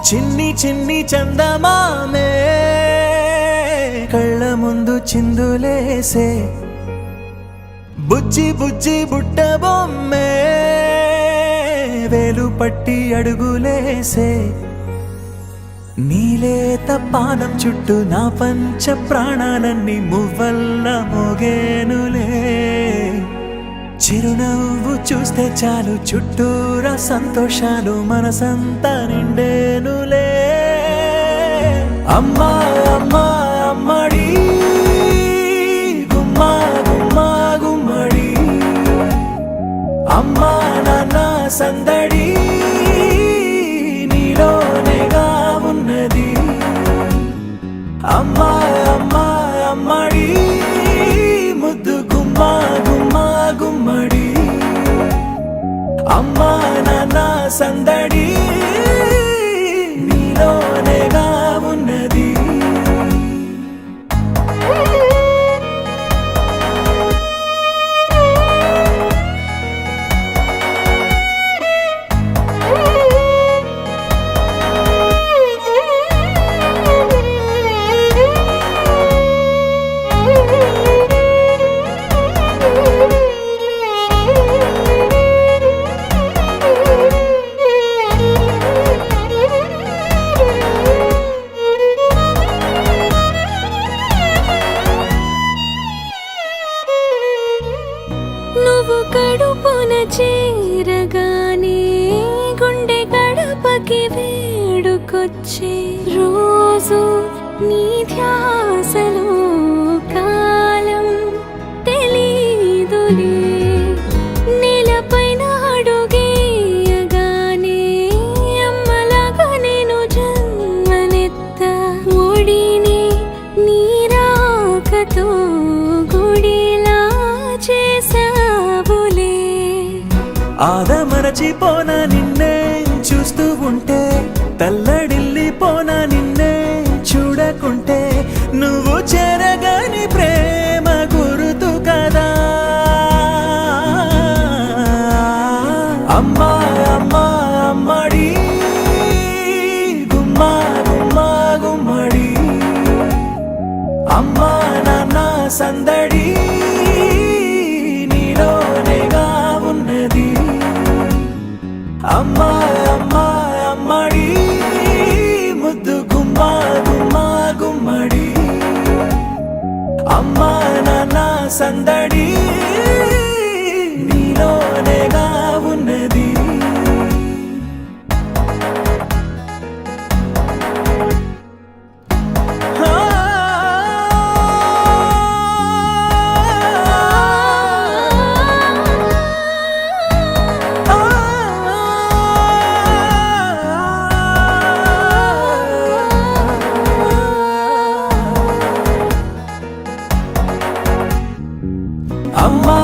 చిన్ని చిన్ని చందమామే కళ్ళ ముందు చిందులేసే బుజ్జి బుజ్జి బుట్ట బొమ్మే వేలు పట్టి అడుగులేసే నీలేత పానం చుట్టూ నా పంచ ప్రాణాలన్నీ మువ్వల్ల మోగేనులే చిరునవ్వు చూస్తే చాలు చుట్టూరా సంతోషాలు మనసంతా నిండేనులే అమ్మా అమ్మా అమ్మడి గుమ్మా గుమ్మా గుమ్మడి అమ్మా నాన్న సందడి నీలోనేగా ఉన్నది అమ్మా అమ్మా అమ్మడి ముద్దు గుమ్మా గుమ్మా గుమ్మడి అమ్మా నాన్న సందడి నీలోనేగా ఉన్నది నువ్వు కడుపున చేరగానే గుండె గడపకి వేడుకొచ్చే రోజు నీ ధ్యాసలో కాలం తెలీదులే నేలపైన అడుగేయగానే అమ్మలాగా నేను జన్మనెత్త ఒడిని నీ రాకతో గుడిలా చేసావులే ఆదమరచిపోన నిన్నే చూస్తూ ఉంటే తల్లడిల్లిపోన నిన్నే చూడకుంటే నువ్వు చెరగని ప్రేమ గురుతు కదా అమ్మా అమ్మా అమ్మడి గుమ్మా గుమ్మా గుమ్మడి అమ్మా నాన్న సందడి నీలోనేగా ఉన్నది అమ్మా అమ్మా అమ్మడి ముద్దు గుమ్మా గుమ్మా గుమ్మడి అమ్మా నాన్న సందడి నీలోనేగా ఉన్నది అమ్మా